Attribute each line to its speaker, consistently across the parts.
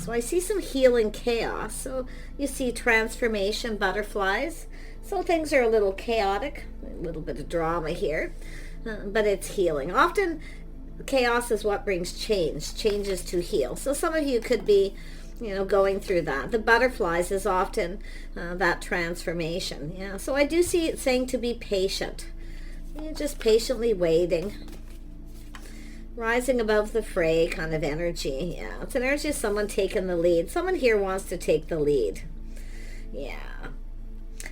Speaker 1: So I see some healing chaos. So you see transformation, butterflies. So things are a little chaotic, a little bit of drama here, but it's healing. Often chaos is what brings change. Change is to heal. So some of you could be, going through that. The butterflies is often that transformation. Yeah. So I do see it saying to be patient. You're just patiently waiting. Rising above the fray kind of energy. Yeah. It's an energy of someone taking the lead. Someone here wants to take the lead. Yeah.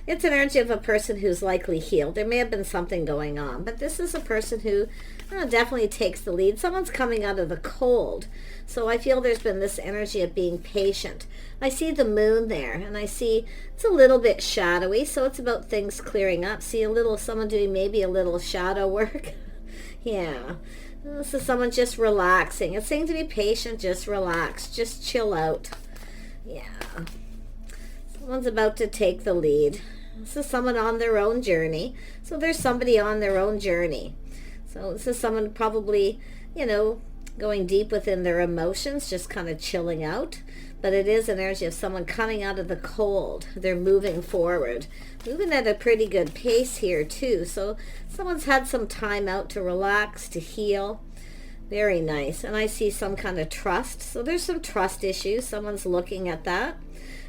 Speaker 1: It's an energy of a person who's likely healed. There may have been something going on, but this is a person who definitely takes the lead. Someone's coming out of the cold. So I feel there's been this energy of being patient. I see the moon there, and I see it's a little bit shadowy, so it's about things clearing up. See someone doing maybe a little shadow work. Yeah. This is someone just relaxing. It's saying to be patient, just relax, just chill out. Yeah. Someone's about to take the lead. This is someone on their own journey. So there's somebody on their own journey. So this is someone probably, going deep within their emotions, just kind of chilling out. But it is an energy of someone coming out of the cold. They're moving forward. Moving at a pretty good pace here too. So someone's had some time out to relax, to heal. Very nice. And I see some kind of trust. So there's some trust issues. Someone's looking at that.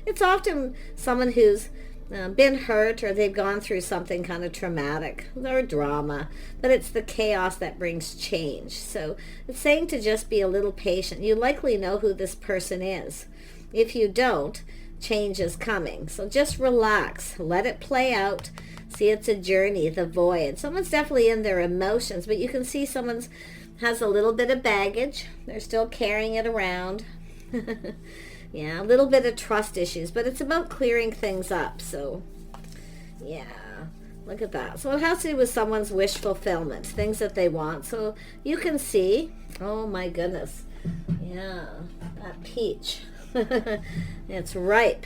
Speaker 1: It's often someone who's been hurt, or they've gone through something kind of traumatic or drama, but it's the chaos that brings change. So it's saying to just be a little patient. You likely know who this person is. If you don't, change is coming. So just relax, let it play out. See, it's a journey, the void. Someone's definitely in their emotions, but you can see someone's has a little bit of baggage. They're still carrying it around. Yeah, a little bit of trust issues, but it's about clearing things up. So, yeah, look at that. So it has to do with someone's wish fulfillment, things that they want. So you can see, oh my goodness, yeah, that peach. It's ripe.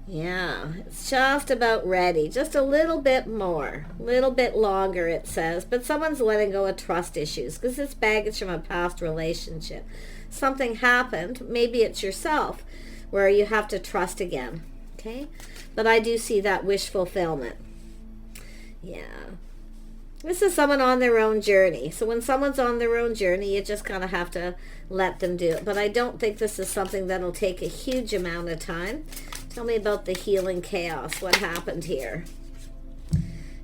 Speaker 1: Yeah, it's just about ready. Just a little bit more, a little bit longer, it says. But someone's letting go of trust issues because it's baggage from a past relationship. Something happened, maybe it's yourself, where you have to trust again, okay? But I do see that wish fulfillment. Yeah. This is someone on their own journey. So when someone's on their own journey, you just kind of have to let them do it. But I don't think this is something that'll take a huge amount of time. Tell me about the healing chaos. What happened here?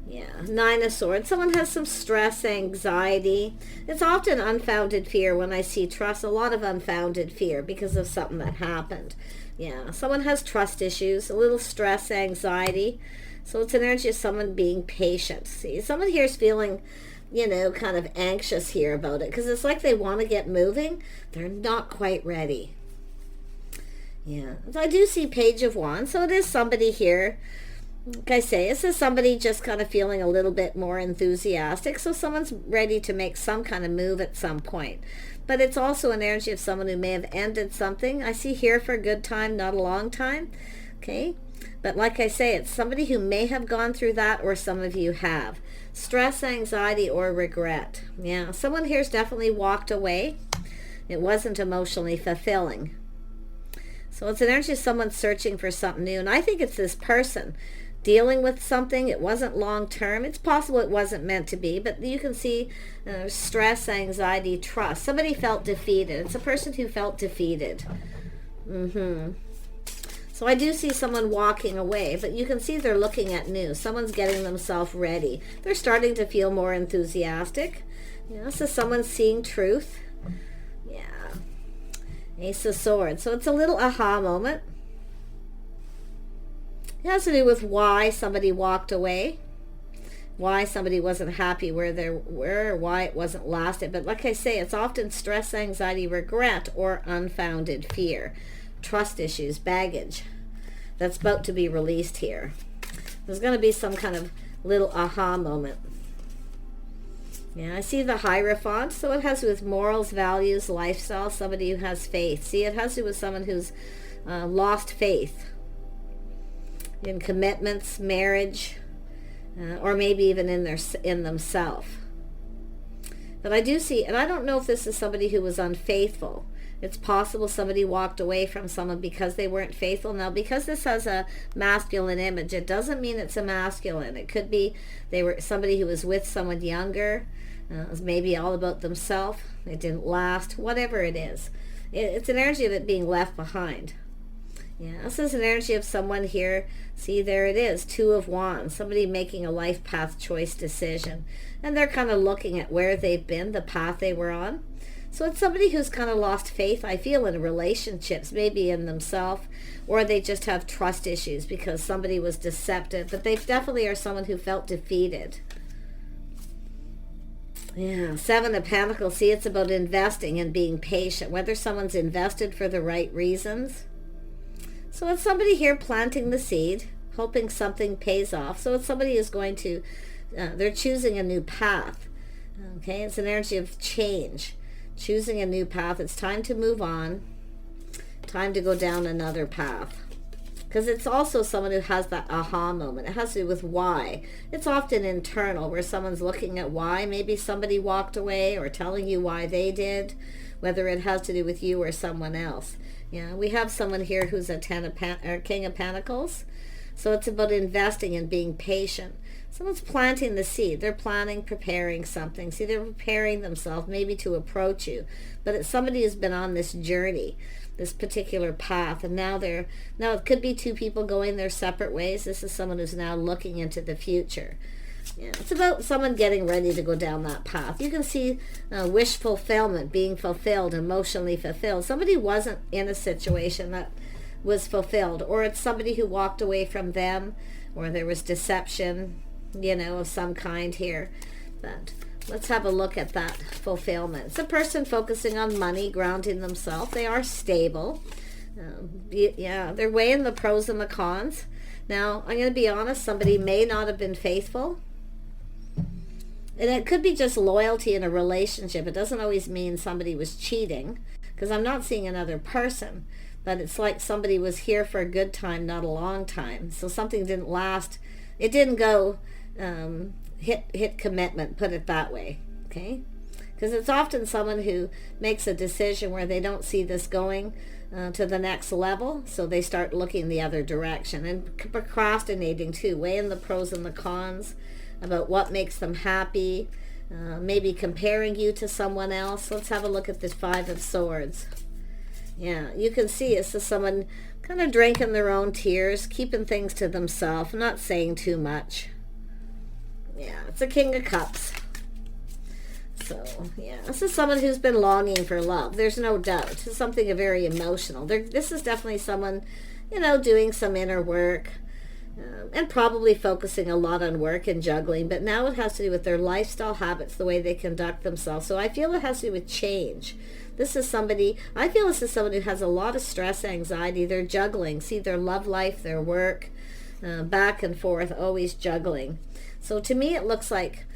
Speaker 1: Yeah, Nine of Swords. Someone has some stress, anxiety. It's often unfounded fear when I see trust. A lot of unfounded fear because of something that happened. Yeah, someone has trust issues, a little stress, anxiety. So it's an energy of someone being patient. See, someone here is feeling, kind of anxious here about it because it's like they want to get moving. They're not quite ready. Yeah, so I do see Page of Wands. So it is somebody here. Like I say, this is somebody just kind of feeling a little bit more enthusiastic. So someone's ready to make some kind of move at some point. But it's also an energy of someone who may have ended something. I see here for a good time, not a long time. Okay. But like I say, it's somebody who may have gone through that, or some of you have. Stress, anxiety, or regret. Yeah. Someone here's definitely walked away. It wasn't emotionally fulfilling. So it's an energy of someone searching for something new. And I think it's this person dealing with something. It wasn't long term. It's possible it wasn't meant to be, but you can see stress, anxiety, trust. Somebody felt defeated. It's a person who felt defeated. So I do see someone walking away, but you can see they're looking at new. Someone's getting themselves ready. They're starting to feel more enthusiastic. So someone's seeing truth. Yeah. Ace of Swords. So it's a little aha moment. It has to do with why somebody walked away, why somebody wasn't happy where they were, why it wasn't lasted. But like I say, it's often stress, anxiety, regret, or unfounded fear. Trust issues, baggage that's about to be released here. There's going to be some kind of little aha moment. Yeah, I see the Hierophant. So it has to do with morals, values, lifestyle, somebody who has faith. See, it has to do with someone who's lost faith in commitments, marriage, or maybe even in themselves. But I do see, and I don't know if this is somebody who was unfaithful, It's possible somebody walked away from someone because they weren't faithful. Now, because this has a masculine image, it doesn't mean it's a masculine. It could be they were somebody who was with someone younger. It was maybe all about themselves. It didn't last. Whatever it is. It's an energy of it being left behind. Yeah, this is an energy of someone here. See, there it is, Two of Wands. Somebody making a life path choice decision. And they're kind of looking at where they've been, the path they were on. So it's somebody who's kind of lost faith, I feel, in relationships, maybe in themselves, or they just have trust issues because somebody was deceptive. But they definitely are someone who felt defeated. Yeah, Seven of Pentacles. See, it's about investing and being patient, whether someone's invested for the right reasons. So it's somebody here planting the seed, hoping something pays off. So it's somebody who's going to, they're choosing a new path. Okay, it's an energy of change. Choosing a new path. It's time to move on. Time to go down another path. Because it's also someone who has that aha moment. It has to do with why. It's often internal, where someone's looking at why. Maybe somebody walked away or telling you why they did, whether it has to do with you or someone else. Yeah, we have someone here who's a King of Pentacles. So it's about investing and being patient. Someone's planting the seed. They're planning, preparing something. See, they're preparing themselves maybe to approach you. But it's somebody who's been on this journey, this particular path. And now it could be two people going their separate ways. This is someone who's now looking into the future. Yeah, it's about someone getting ready to go down that path. You can see wish fulfillment, being fulfilled, emotionally fulfilled. Somebody wasn't in a situation that was fulfilled, or it's somebody who walked away from them, or there was deception, of some kind here. But let's have a look at that fulfillment. It's a person focusing on money, grounding themselves. They are stable. They're weighing the pros and the cons. Now, I'm going to be honest, somebody may not have been faithful. And it could be just loyalty in a relationship. It doesn't always mean somebody was cheating, because I'm not seeing another person. But it's like somebody was here for a good time, not a long time. So something didn't last. It didn't go hit commitment, put it that way. Okay? Because it's often someone who makes a decision where they don't see this going to the next level. So they start looking the other direction. And procrastinating too, weighing the pros and the cons about what makes them happy, maybe comparing you to someone else. Let's have a look at this Five of Swords. Yeah, you can see it's just someone kind of drinking their own tears, keeping things to themselves, not saying too much. Yeah, it's a King of Cups. So, yeah, this is someone who's been longing for love. There's no doubt. It's something very emotional. This is definitely someone, doing some inner work. And probably focusing a lot on work and juggling, but now it has to do with their lifestyle habits, the way they conduct themselves. So I feel it has to do with change. I feel this is someone who has a lot of stress, anxiety. They're juggling. See, their love life, their work, back and forth, always juggling. So to me, it looks like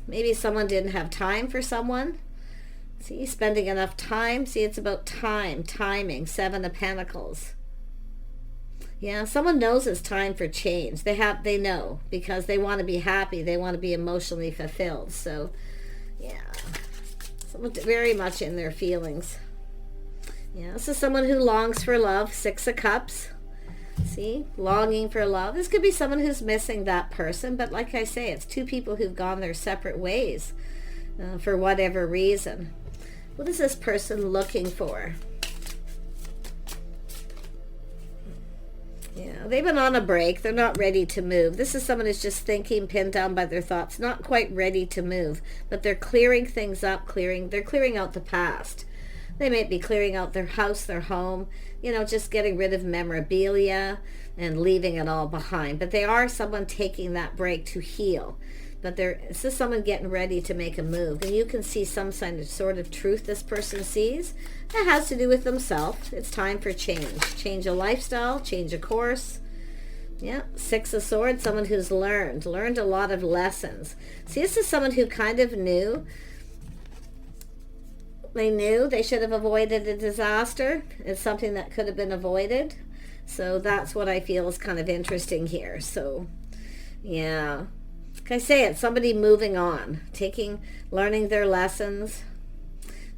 Speaker 1: maybe someone didn't have time for someone. See, spending enough time. See, it's about timing, Seven of Pentacles. Yeah, someone knows it's time for change. They know, because they want to be happy. They want to be emotionally fulfilled. So, yeah, someone very much in their feelings. Yeah, this is someone who longs for love. Six of Cups. See, longing for love. This could be someone who's missing that person. But like I say, it's two people who've gone their separate ways for whatever reason. What is this person looking for? Yeah, they've been on a break. They're not ready to move. This is someone who's just thinking, pinned down by their thoughts, not quite ready to move, but they're clearing things up, they're clearing out the past. They might be clearing out their house, their home, just getting rid of memorabilia and leaving it all behind. But they are someone taking that break to heal. But this is someone getting ready to make a move. And you can see some sort of truth this person sees. It has to do with themselves. It's time for change. Change of lifestyle, change of course. Yeah, Six of Swords, someone who's learned a lot of lessons. See, this is someone who kind of knew. They knew they should have avoided a disaster. It's something that could have been avoided. So that's what I feel is kind of interesting here. So, yeah. Like I say, it's somebody moving on, learning their lessons,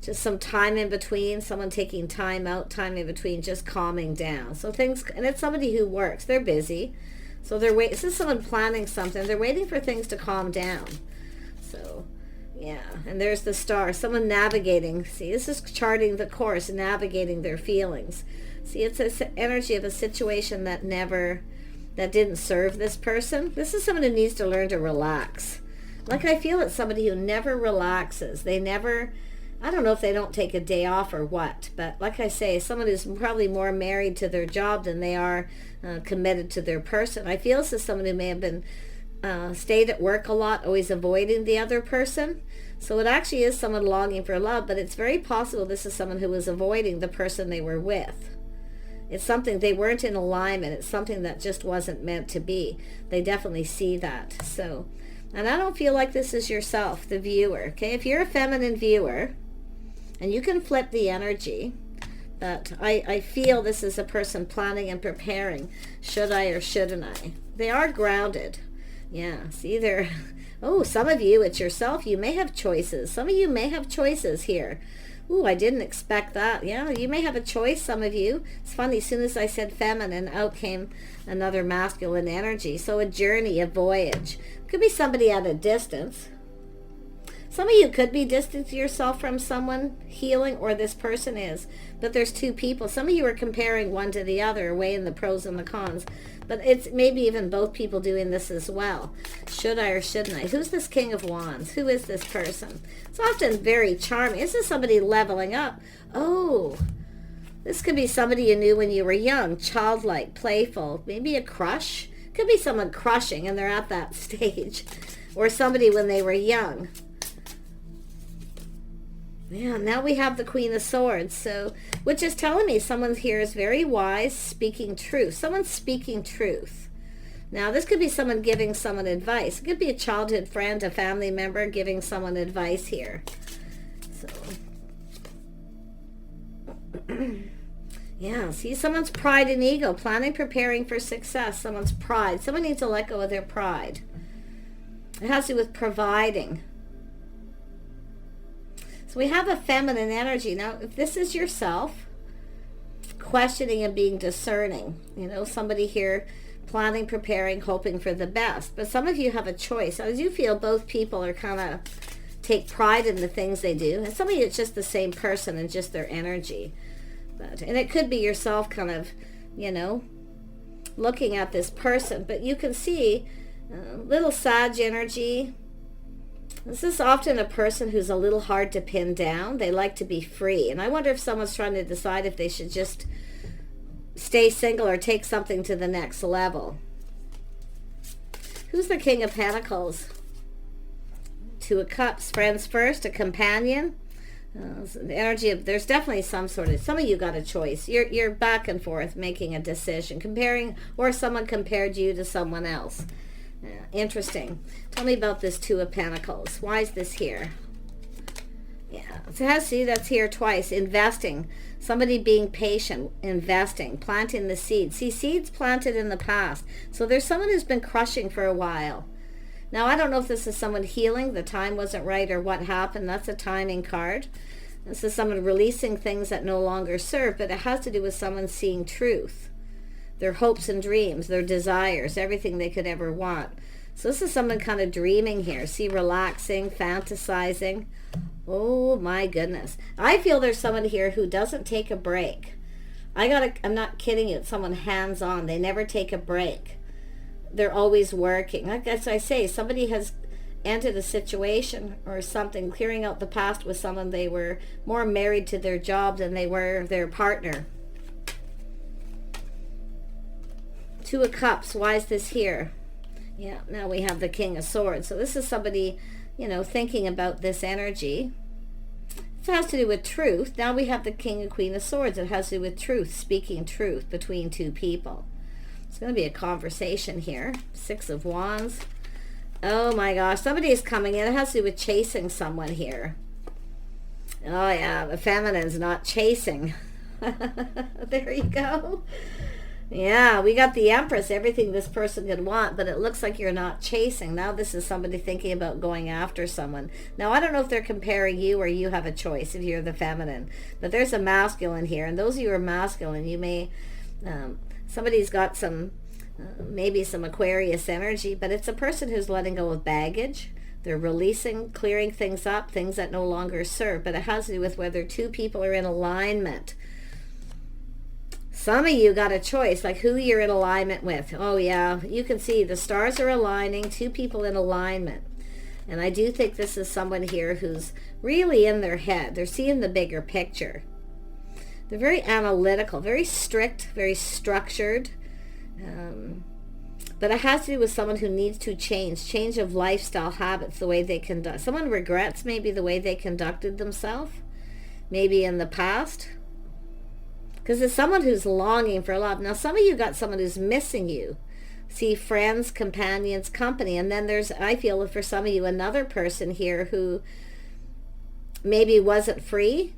Speaker 1: just some time in between, someone taking time out, time in between, just calming down. So things, and it's somebody who works, they're busy. So this is someone planning something. They're waiting for things to calm down. So, yeah. And there's the star. Someone navigating. See, this is charting the course, navigating their feelings. See, it's an energy of a situation that didn't serve this person. This is someone who needs to learn to relax. Like, I feel it's somebody who never relaxes. They never, I don't know if they don't take a day off or what, but like I say, someone who's probably more married to their job than they are committed to their person. I feel this is someone who may have been stayed at work a lot, always avoiding the other person. So it actually is someone longing for love, but it's very possible this is someone who was avoiding the person they were with. It's something, they weren't in alignment. It's something that just wasn't meant to be. They definitely see that. So, and I don't feel like this is yourself, the viewer. Okay, if you're a feminine viewer, and you can flip the energy, but I feel this is a person planning and preparing. Should I or shouldn't I? They are grounded. Yeah, see, they're, oh, some of you, it's yourself. You may have choices. Some of you may have choices here. Ooh, I didn't expect that. Yeah, you may have a choice, some of you. It's funny, as soon as I said feminine, out came another masculine energy. So a journey, a voyage. Could be somebody at a distance. Some of you could be distancing yourself from someone, healing, or this person is. But there's two people. Some of you are comparing one to the other, weighing the pros and the cons. But it's maybe even both people doing this as well. Should I or shouldn't I? Who's this King of Wands? Who is this person? It's often very charming. This is somebody leveling up. Oh, this could be somebody you knew when you were young, childlike, playful, maybe a crush. Could be someone crushing and they're at that stage. Or somebody when they were young. Yeah, now we have the Queen of Swords, so, which is telling me someone here is very wise, speaking truth. Someone's speaking truth. Now, this could be someone giving someone advice. It could be a childhood friend, a family member giving someone advice here. So, yeah, see, someone's pride and ego, planning, preparing for success. Someone's pride. Someone needs to let go of their pride. It has to do with providing. So we have a feminine energy. Now, if this is yourself, questioning and being discerning, you know, somebody here planning, preparing, hoping for the best. But some of you have a choice. I do feel both people are kind of take pride in the things they do. And some of you, it's just the same person and just their energy. And it could be yourself kind of, you know, looking at this person. But you can see little Sag energy. This is often a person who's a little hard to pin down. They like to be free. And I wonder if someone's trying to decide if they should just stay single or take something to the next level. Who's the King of Pentacles? Two of Cups, friends first, a companion. The energy of, there's definitely some of you got a choice. You're back and forth making a decision, comparing, or someone compared you to someone else. Interesting. Tell me about this Two of Pentacles. Why is this here? Yeah, see, that's here twice. Investing. Somebody being patient, investing, planting the seeds. See, seeds planted in the past. So there's someone who's been crushing for a while. Now, I don't know if this is someone healing, the time wasn't right, or what happened. That's a timing card. This is someone releasing things that no longer serve, but it has to do with someone seeing truth. Their hopes and dreams, their desires, everything they could ever want. So this is someone kind of dreaming here. See, relaxing, fantasizing. Oh my goodness. I feel there's someone here who doesn't take a break. I'm not kidding you. It's someone hands-on. They never take a break. They're always working. Like as I say, somebody has entered a situation or something, clearing out the past with someone they were more married to their job than they were their partner. Two of Cups. Why is this here? Yeah, now we have the King of Swords. So this is somebody, you know, thinking about this energy. It has to do with truth. Now we have the King and Queen of Swords. It has to do with truth, speaking truth between two people. It's going to be a conversation here. Six of Wands. Oh my gosh, somebody is coming in. It has to do with chasing someone here. Oh yeah, the feminine's not chasing. There you go. Yeah, we got the Empress, everything this person could want, but it looks like you're not chasing. Now this is somebody thinking about going after someone. Now, I don't know if they're comparing you or you have a choice if you're the feminine, but there's a masculine here, and those of you who are masculine, you may, somebody's got some, maybe some Aquarius energy, but it's a person who's letting go of baggage. They're releasing, clearing things up, things that no longer serve, but it has to do with whether two people are in alignment. Some of you got a choice, like who you're in alignment with. Oh yeah, you can see the stars are aligning, two people in alignment. And I do think this is someone here who's really in their head. They're seeing the bigger picture. They're very analytical, very strict, very structured. But it has to do with someone who needs to change of lifestyle habits, the way they conduct. Someone regrets maybe the way they conducted themselves, maybe in the past. Because it's someone who's longing for love. Now, some of you got someone who's missing you. See, friends, companions, company. And then there's, I feel, for some of you, another person here who maybe wasn't free.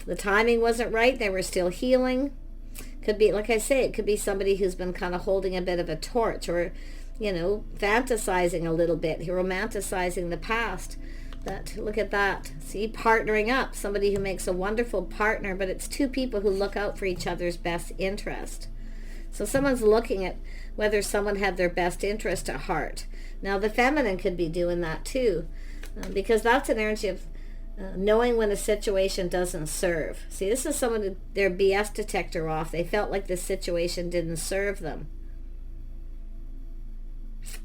Speaker 1: The timing wasn't right. They were still healing. Could be, like I say, it could be somebody who's been kind of holding a bit of a torch or, you know, fantasizing a little bit, romanticizing the past. That, look at that. See, partnering up. Somebody who makes a wonderful partner, but it's two people who look out for each other's best interest. So someone's looking at whether someone had their best interest at heart. Now, the feminine could be doing that too, because that's an energy of knowing when a situation doesn't serve. See, this is someone who, their BS detector off. They felt like this situation didn't serve them.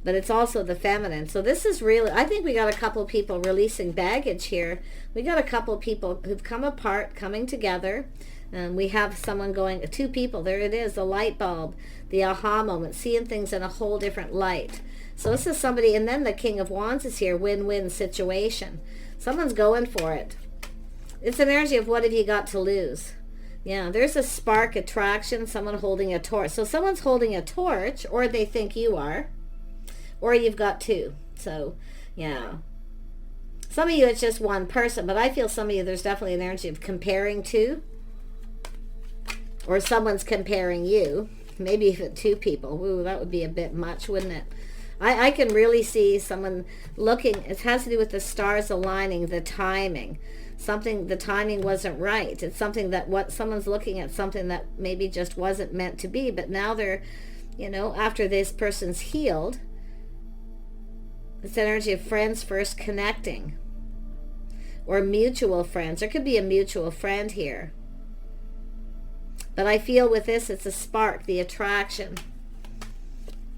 Speaker 1: But it's also the feminine. So this is really, I think we got a couple of people releasing baggage here. We got a couple of people who've come apart, coming together. And we have someone going, two people, there it is, the light bulb, the aha moment, seeing things in a whole different light. So this is somebody, and then the King of Wands is here, win-win situation. Someone's going for it. It's an energy of what have you got to lose? Yeah, there's a spark, attraction, someone holding a torch. So someone's holding a torch, or they think you are. Or you've got two. So, yeah. Some of you, it's just one person. But I feel some of you, there's definitely an energy of comparing to. Or someone's comparing you. Maybe even two people. Ooh, that would be a bit much, wouldn't it? I can really see someone looking. It has to do with the stars aligning, the timing. Something, the timing wasn't right. It's something that what someone's looking at, something that maybe just wasn't meant to be. But now they're, you know, after this person's healed, it's energy of friends first connecting. Or mutual friends. There could be a mutual friend here. But I feel with this, it's a spark, the attraction.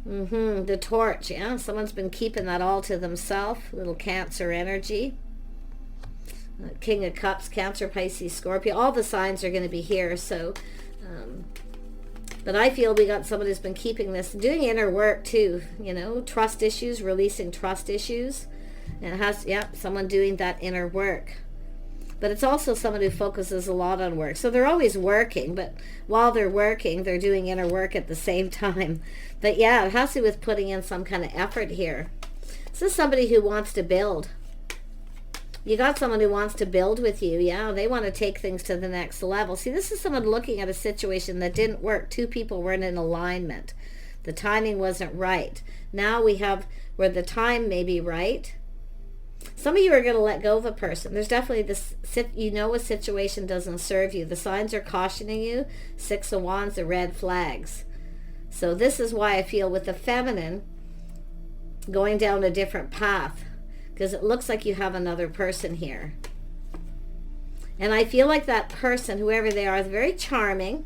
Speaker 1: The torch, yeah. Someone's been keeping that all to themselves. Little Cancer energy. King of Cups, Cancer, Pisces, Scorpio. All the signs are going to be here. So, but I feel we got somebody who's been keeping this, doing inner work too. You know, trust issues, releasing trust issues. And it has, yeah, someone doing that inner work. But it's also someone who focuses a lot on work. So they're always working, but while they're working, they're doing inner work at the same time. But yeah, it has to do with putting in some kind of effort here. This is somebody who wants to build. You got someone who wants to build with you. Yeah, they want to take things to the next level. See, this is someone looking at a situation that didn't work. Two people weren't in alignment. The timing wasn't right. Now we have where the time may be right. Some of you are going to let go of a person. There's definitely this, you know, a situation doesn't serve you. The signs are cautioning you. 6 of Wands, the red flags. So this is why I feel with the feminine going down a different path, because it looks like you have another person here. And I feel like that person, whoever they are, is very charming.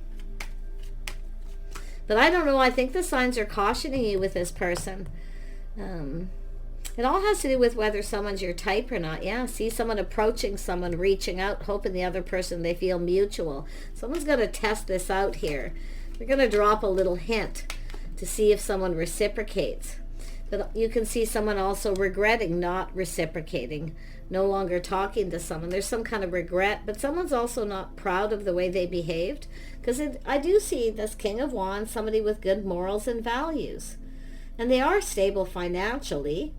Speaker 1: But I don't know, I think the signs are cautioning you with this person. It all has to do with whether someone's your type or not. Yeah, see someone approaching someone, reaching out, hoping the other person, they feel mutual. Someone's going to test this out here. They're going to drop a little hint to see if someone reciprocates. But you can see someone also regretting not reciprocating, no longer talking to someone. There's some kind of regret, but someone's also not proud of the way they behaved. Because I do see this King of Wands, somebody with good morals and values. And they are stable financially.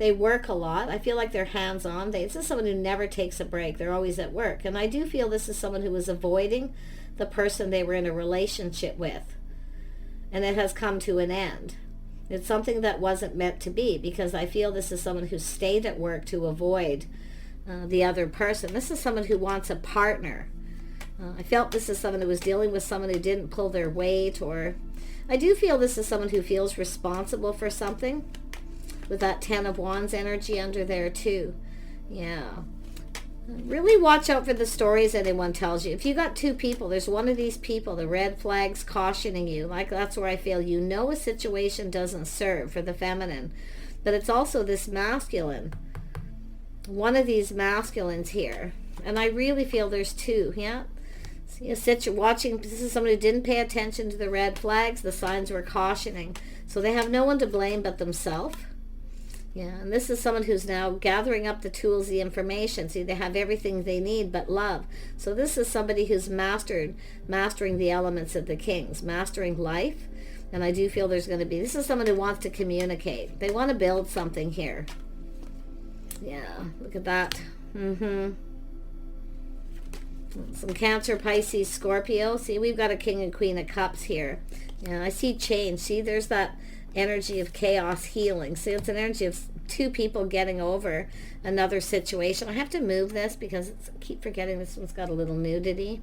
Speaker 1: They work a lot. I feel like they're hands-on. This is someone who never takes a break. They're always at work. And I do feel this is someone who was avoiding the person they were in a relationship with. And it has come to an end. It's something that wasn't meant to be, because I feel this is someone who stayed at work to avoid the other person. This is someone who wants a partner. I felt this is someone who was dealing with someone who didn't pull their weight, or I do feel this is someone who feels responsible for something, with that Ten of Wands energy under there too. Yeah. Really watch out for the stories anyone tells you. If you got two people, there's one of these people, the red flags cautioning you. Like, that's where I feel you know a situation doesn't serve for the feminine. But it's also this masculine. One of these masculines here. And I really feel there's two. Yeah. See, watching, this is someone who didn't pay attention to the red flags. The signs were cautioning. So they have no one to blame but themselves. Yeah, and this is someone who's now gathering up the tools, the information. See, they have everything they need but love. So this is somebody who's mastering the elements of the kings, mastering life. And I do feel there's going to be, this is someone who wants to communicate. They want to build something here. Yeah, look at that. Some Cancer, Pisces, Scorpio. See, we've got a King and Queen of Cups here. Yeah, I see change. See, there's that energy of chaos healing. See, it's an energy of two people getting over another situation. I have to move this because I keep forgetting this one's got a little nudity.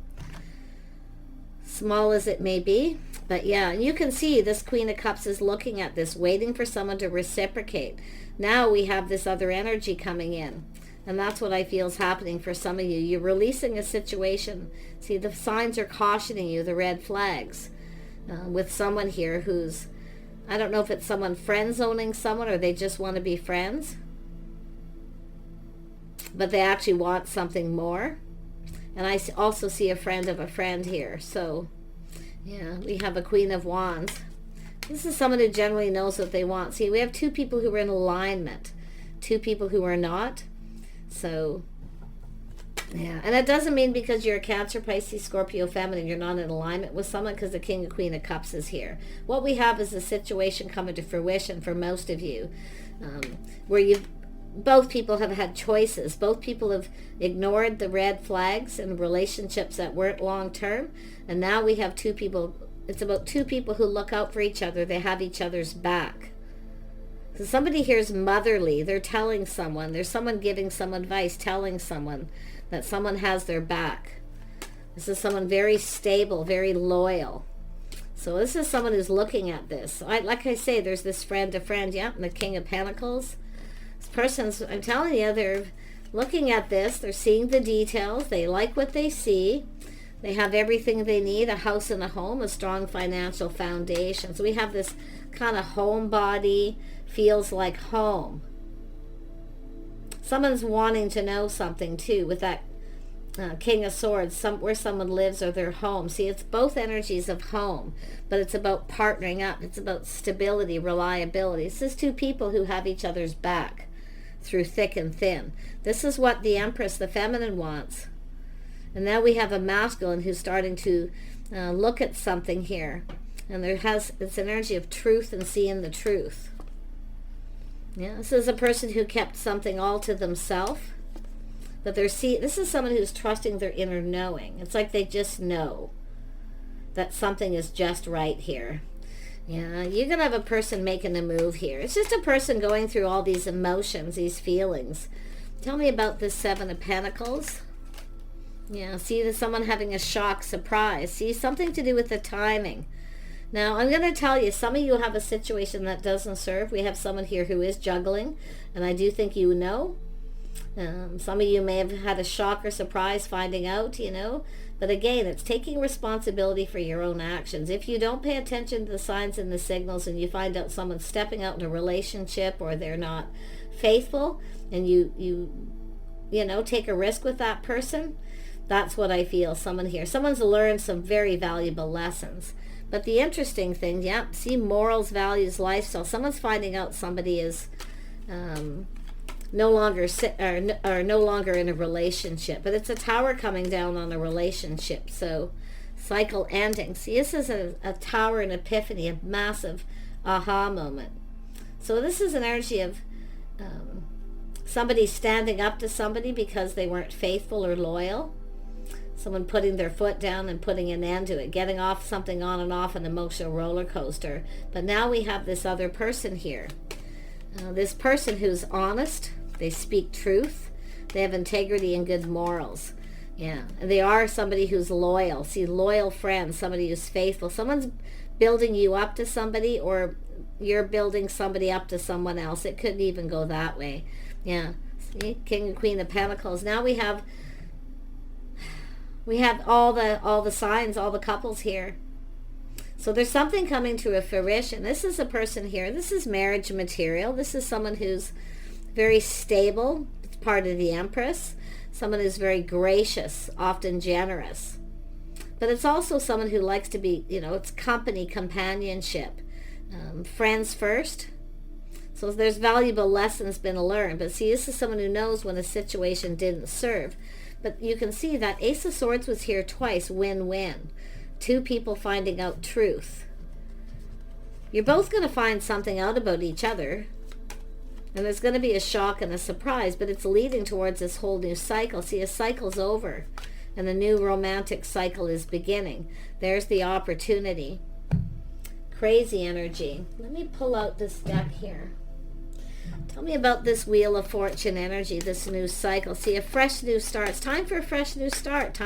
Speaker 1: Small as it may be. But yeah, you can see this Queen of Cups is looking at this, waiting for someone to reciprocate. Now we have this other energy coming in. And that's what I feel is happening for some of you. You're releasing a situation. See, the signs are cautioning you, the red flags, with someone here who's, I don't know if it's someone friend-zoning someone or they just want to be friends. But they actually want something more. And I also see a friend of a friend here. So, yeah, we have a Queen of Wands. This is someone who generally knows what they want. See, we have two people who are in alignment. Two people who are not. So, yeah. And it doesn't mean because you're a Cancer, Pisces, Scorpio, feminine, you're not in alignment with someone, because the King and Queen of Cups is here. What we have is a situation coming to fruition for most of you, where both people have had choices. Both people have ignored the red flags in relationships that weren't long-term. And now we have two people. It's about two people who look out for each other. They have each other's back. So somebody here is motherly. They're telling someone. There's someone giving some advice, telling someone that someone has their back. This is someone very stable, very loyal. So this is someone who's looking at this. Like I say, there's this friend to friend. Yeah, and the King of Pentacles. This person's, I'm telling you, they're looking at this. They're seeing the details. They like what they see. They have everything they need, a house and a home, a strong financial foundation. So we have this kind of homebody, feels like home. Someone's wanting to know something too with that King of Swords, where someone lives or their home. See, it's both energies of home, but it's about partnering up. It's about stability, reliability. This is two people who have each other's back through thick and thin. This is what the Empress, the feminine, wants. And now we have a masculine who's starting to look at something here. And it's an energy of truth and seeing the truth. Yeah, this is a person who kept something all to themselves. But this is someone who's trusting their inner knowing. It's like they just know that something is just right here. Yeah, you're going to have a person making a move here. It's just a person going through all these emotions, these feelings. Tell me about this Seven of Pentacles. Yeah, see, there's someone having a shock, surprise. See, something to do with the timing. Now, I'm going to tell you, some of you have a situation that doesn't serve. We have someone here who is juggling, and I do think you know. Some of you may have had a shock or surprise finding out, But again, it's taking responsibility for your own actions. If you don't pay attention to the signs and the signals and you find out someone's stepping out in a relationship or they're not faithful, and you take a risk with that person, that's what I feel. Someone's learned some very valuable lessons. But the interesting thing, see, morals, values, lifestyle. Someone's finding out somebody is no longer in a relationship. But it's a tower coming down on a relationship. So cycle ending. See, this is a tower, an epiphany, a massive aha moment. So this is an energy of Somebody standing up to somebody because they weren't faithful or loyal. Someone putting their foot down and putting an end to it, getting off something on and off an emotional roller coaster. But now we have this other person here. This person who's honest, they speak truth, they have integrity and good morals. Yeah, and they are somebody who's loyal. See, loyal friends, somebody who's faithful. Someone's building you up to somebody, or you're building somebody up to someone else. It couldn't even go that way. Yeah, see, King and Queen of Pentacles. Now we have all the signs, all the couples here. So there's something coming to a fruition. This is a person here. This is marriage material. This is someone who's very stable. It's part of the Empress. Someone who's very gracious, often generous. But it's also someone who likes to be, it's company, companionship, friends first. So there's valuable lessons been learned. But see, this is someone who knows when a situation didn't serve. But you can see that Ace of Swords was here twice, win-win. Two people finding out truth. You're both going to find something out about each other. And there's going to be a shock and a surprise, but it's leading towards this whole new cycle. See, a cycle's over, and a new romantic cycle is beginning. There's the opportunity. Crazy energy. Let me pull out this deck here. Tell me about this Wheel of Fortune energy, this new cycle. See, a fresh new start. It's time for a fresh new start.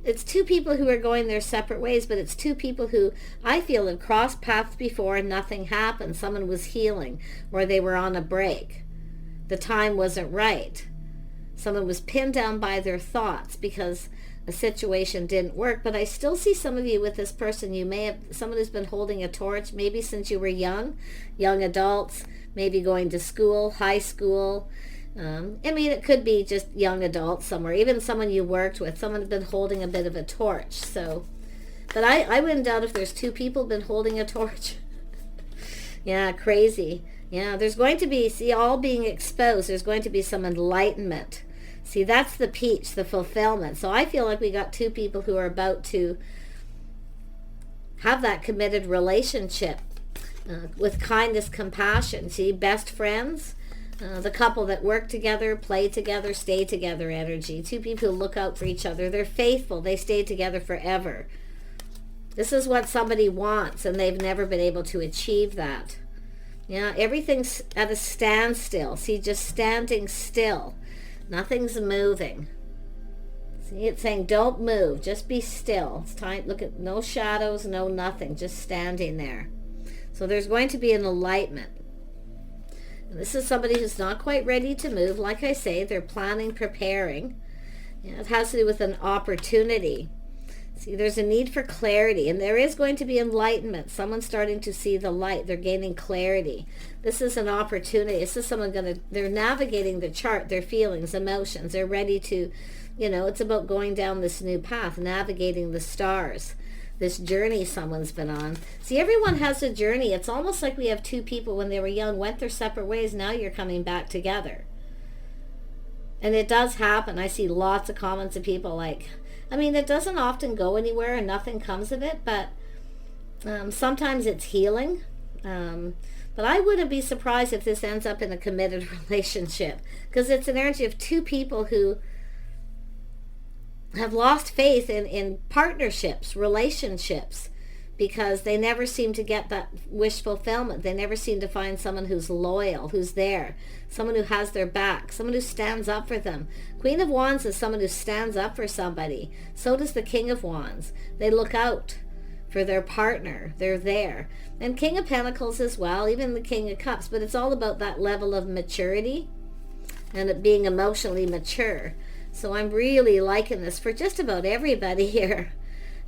Speaker 1: It's two people who are going their separate ways, but it's two people who I feel have crossed paths before and nothing happened. Someone was healing, or they were on a break. The time wasn't right. Someone was pinned down by their thoughts because a situation didn't work. But I still see some of you with this person. You may have someone who's been holding a torch, maybe since you were young adults, maybe going to school, high school. It could be just young adults somewhere, even someone you worked with, someone who's been holding a bit of a torch. So, but I wouldn't doubt if there's two people been holding a torch. Yeah, crazy. Yeah, there's going to be, see, all being exposed, there's going to be some enlightenment. See, that's the peach, the fulfillment. So I feel like we got two people who are about to have that committed relationship with kindness, compassion. See, best friends. The couple that work together, play together, stay together energy. Two people who look out for each other. They're faithful. They stay together forever. This is what somebody wants, and they've never been able to achieve that. Yeah, everything's at a standstill. See, just standing still. Nothing's moving. See, it's saying don't move. Just be still. It's time. Look at no shadows, no nothing. Just standing there. So there's going to be an enlightenment. This is somebody who's not quite ready to move. Like I say, they're planning, preparing. Yeah, it has to do with an opportunity. See, there's a need for clarity, and there is going to be enlightenment. Someone's starting to see the light. They're gaining clarity. This is an opportunity. This is someone they're navigating the chart, their feelings, emotions. They're ready to, it's about going down this new path, navigating the stars. This journey someone's been on. See, everyone has a journey. It's almost like we have two people when they were young, went their separate ways. Now you're coming back together. And it does happen. I see lots of comments of people like, it doesn't often go anywhere and nothing comes of it, but sometimes it's healing. But I wouldn't be surprised if this ends up in a committed relationship, because it's an energy of two people who have lost faith in partnerships, relationships, because they never seem to get that wish fulfillment. They never seem to find someone who's loyal, who's there, someone who has their back, someone who stands up for them. Queen of Wands is someone who stands up for somebody. So does the King of Wands. They look out for their partner. They're there. And King of Pentacles as well, even the King of Cups. But it's all about that level of maturity and it being emotionally mature. So I'm really liking this for just about everybody here.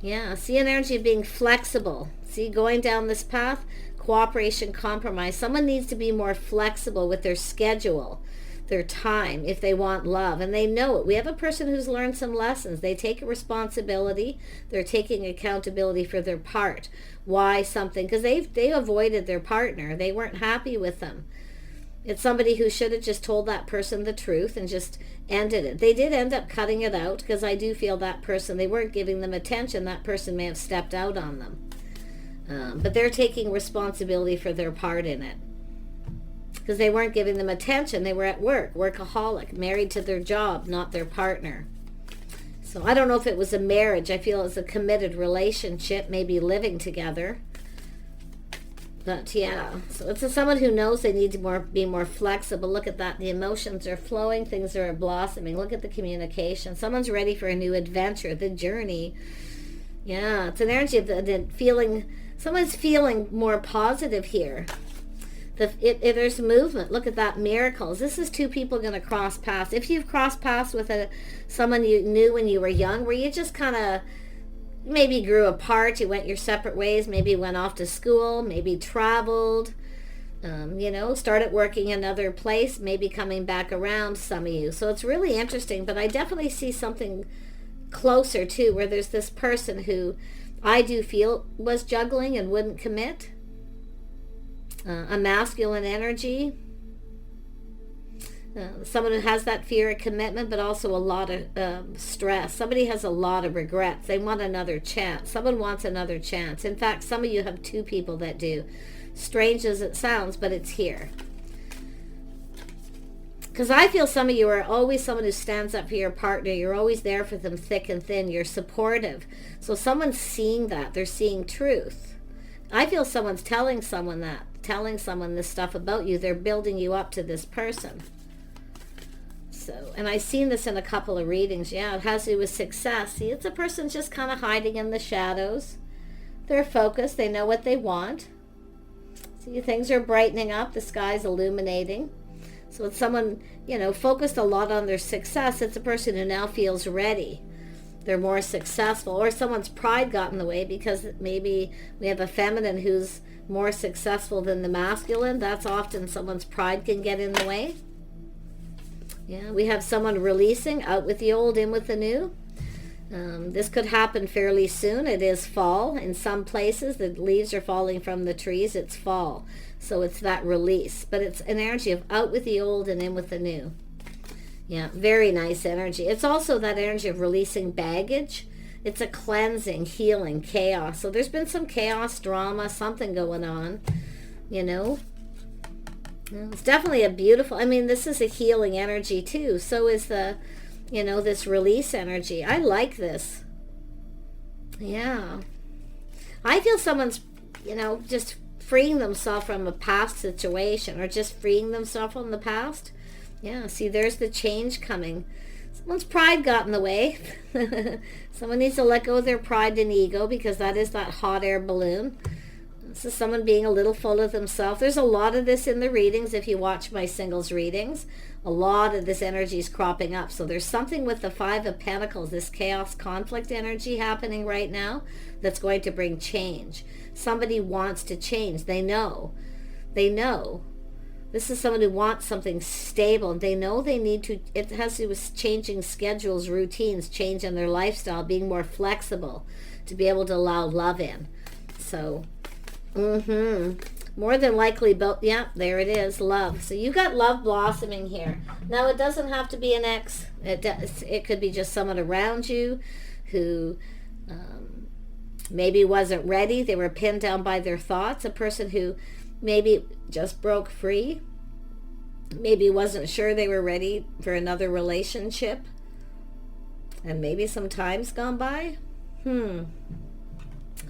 Speaker 1: Yeah, see an energy of being flexible. See, going down this path, cooperation, compromise. Someone needs to be more flexible with their schedule, their time, if they want love. And they know it. We have a person who's learned some lessons. They take a responsibility. They're taking accountability for their part. Why something? Because they avoided their partner. They weren't happy with them. It's somebody who should have just told that person the truth and just ended it. They did end up cutting it out, because I do feel that person, they weren't giving them attention. That person may have stepped out on them. But they're taking responsibility for their part in it. because they weren't giving them attention. They were at work, workaholic, married to their job, not their partner. So I don't know if it was a marriage. I feel it's a committed relationship, maybe living together. But yeah, so it's someone who knows they need to be more flexible. Look at that. The emotions are flowing. Things are blossoming. Look at the communication. Someone's ready for a new adventure, the journey. Yeah, it's an energy of the feeling. Someone's feeling more positive here. There's movement. Look at that, miracles. This is two people going to cross paths. If you've crossed paths with someone you knew when you were young, where you just kind of maybe grew apart, you went your separate ways, maybe went off to school, maybe traveled, started working another place, maybe coming back around, some of you. So it's really interesting, but I definitely see something closer too, where there's this person who I do feel was juggling and wouldn't commit. A masculine energy, someone who has that fear of commitment, but also a lot of stress. Somebody has a lot of regrets. They want another chance. Someone wants another chance. In fact, some of you have two people that do. Strange as it sounds, but it's here. Because I feel some of you are always someone who stands up for your partner. You're always there for them thick and thin. You're supportive. So someone's seeing that. They're seeing truth. I feel someone's telling someone this stuff about you. They're building you up to this person. So, and I've seen this in a couple of readings. Yeah, it has to do with success. See, it's a person just kind of hiding in the shadows. They're focused. They know what they want. See, things are brightening up. The sky's illuminating. So it's someone, focused a lot on their success. It's a person who now feels ready. They're more successful, or someone's pride got in the way because maybe we have a feminine who's more successful than the masculine. That's often someone's pride can get in the way. Yeah, we have someone releasing, out with the old, in with the new. This could happen fairly soon. It is fall. In some places, the leaves are falling from the trees. It's fall. So it's that release. But it's an energy of out with the old and in with the new. Yeah, very nice energy. It's also that energy of releasing baggage. It's a cleansing, healing, chaos. So there's been some chaos, drama, something going on, It's definitely a beautiful, this is a healing energy too. So is the, this release energy. I like this. Yeah. I feel someone's, just freeing themselves from a past situation, or just freeing themselves from the past. Yeah, see, there's the change coming. Someone's pride got in the way. Someone needs to let go of their pride and ego, because that is that hot air balloon. This is someone being a little full of themselves. There's a lot of this in the readings. If you watch my singles readings, a lot of this energy is cropping up. So there's something with the Five of Pentacles, this chaos conflict energy happening right now that's going to bring change. Somebody wants to change. They know. This is someone who wants something stable. They know they need to, it has to do with changing schedules, routines, changing their lifestyle, being more flexible to be able to allow love in. So, more than likely, there it is, love. So you got love blossoming here. Now, it doesn't have to be an ex. It could be just someone around you who maybe wasn't ready. They were pinned down by their thoughts. A person who maybe just broke free, maybe wasn't sure they were ready for another relationship, and maybe some time's gone by.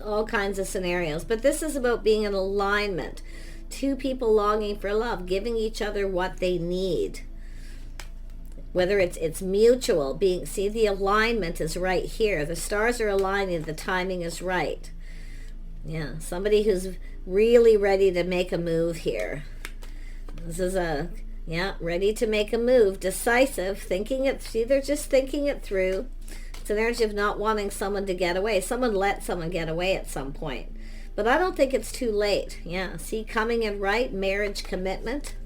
Speaker 1: All kinds of scenarios. But this is about being in alignment. Two people longing for love, giving each other what they need. Whether it's mutual, see, the alignment is right here. The stars are aligning, the timing is right. Yeah, somebody who's really ready to make a move here. This is ready to make a move, decisive, they're just thinking it through. It's an energy of not wanting someone to get away. Someone let someone get away at some point. But I don't think it's too late. Yeah, see, coming in right, marriage, commitment.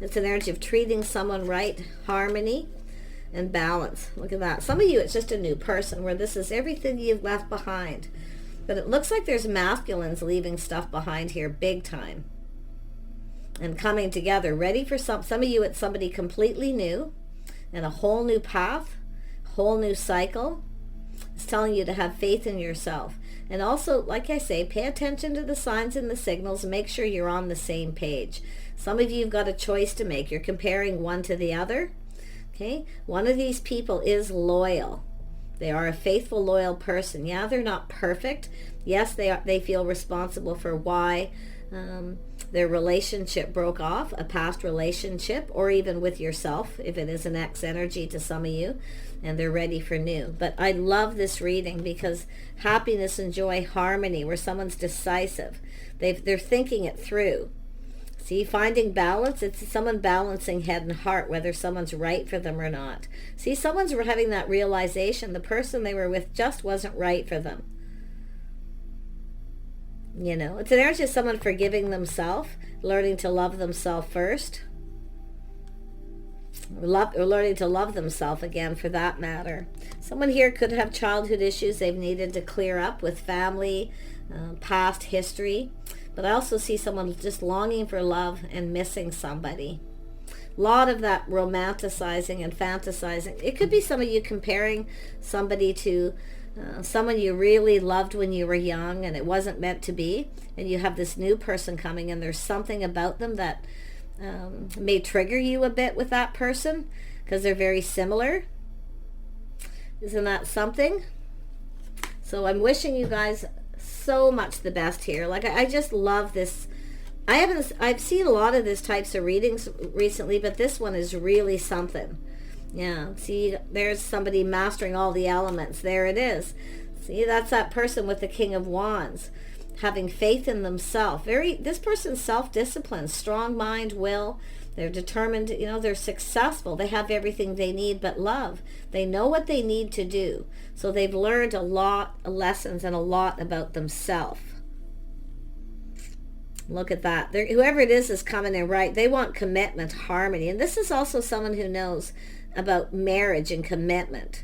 Speaker 1: It's an energy of treating someone right, harmony, and balance. Look at that. Some of you, it's just a new person, where this is everything you've left behind. But it looks like there's masculines leaving stuff behind here big time. And coming together, ready for some of you, it's somebody completely new and a whole new path, whole new cycle. It's telling you to have faith in yourself. And also, like I say, pay attention to the signs and the signals. Make sure you're on the same page. Some of you have got a choice to make. You're comparing one to the other. Okay? One of these people is loyal. They are a faithful, loyal person. Yeah, they're not perfect. Yes, they feel responsible for why their relationship broke off, a past relationship, or even with yourself, if it is an ex energy to some of you, and they're ready for new. But I love this reading because happiness and joy, harmony, where someone's decisive. They're thinking it through. See, finding balance, it's someone balancing head and heart, whether someone's right for them or not. See, someone's having that realization the person they were with just wasn't right for them. You know, it's an energy of someone forgiving themselves, learning to love themselves first. Or learning to love themselves again, for that matter. Someone here could have childhood issues they've needed to clear up with family, past history. But I also see someone just longing for love and missing somebody. A lot of that romanticizing and fantasizing. It could be some of you comparing somebody to someone you really loved when you were young and it wasn't meant to be. And you have this new person coming and there's something about them that may trigger you a bit with that person because they're very similar. Isn't that something? So I'm wishing you guys so much the best here. Like, I just love this. I've seen a lot of this types of readings recently, but this one is really something. Yeah, see, there's somebody mastering all the elements. There it is. See, that's that person with the King of Wands, having faith in themselves. This person's self-disciplined, strong mind, will. They're determined, you know, they're successful. They have everything they need but love. They know what they need to do. So they've learned a lot of lessons and a lot about themselves. Look at that. Whoever it is coming in right. They want commitment, harmony. And this is also someone who knows about marriage and commitment.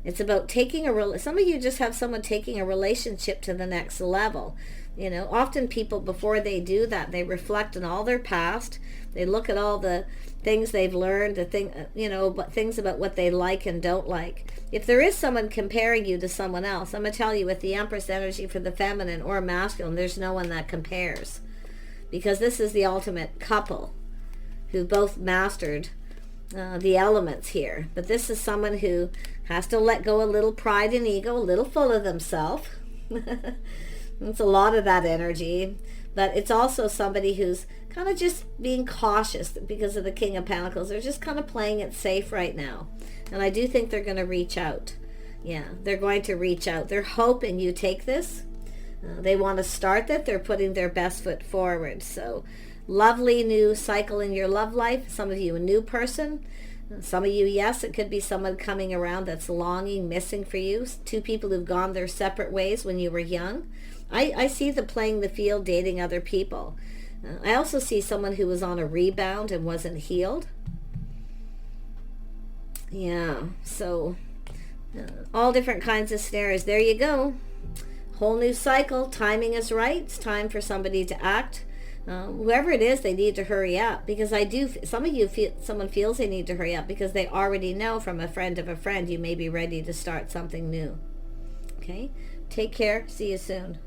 Speaker 1: It's about taking some of you just have someone taking a relationship to the next level. You know, often people, before they do that, they reflect on all their past. They look at all the things they've learned, things about what they like and don't like. If there is someone comparing you to someone else, I'm going to tell you, with the Empress energy for the feminine or masculine, there's no one that compares. Because this is the ultimate couple who both mastered the elements here. But this is someone who has to let go a little pride and ego, a little full of themselves. It's a lot of that energy. But it's also somebody who's kind of just being cautious because of the King of Pentacles. They're just kind of playing it safe right now. And I do think they're going to reach out. Yeah, they're going to reach out. They're hoping you take this. They want to start that. They're putting their best foot forward. So lovely new cycle in your love life. Some of you a new person. Some of you, yes, it could be someone coming around that's longing, missing for you. Two people who've gone their separate ways when you were young. I see the playing the field, dating other people. I also see someone who was on a rebound and wasn't healed. Yeah, so all different kinds of scenarios. There you go. Whole new cycle. Timing is right. It's time for somebody to act. Whoever it is, they need to hurry up, because some of you feel, someone feels they need to hurry up because they already know from a friend of a friend you may be ready to start something new. Okay? Take care. See you soon.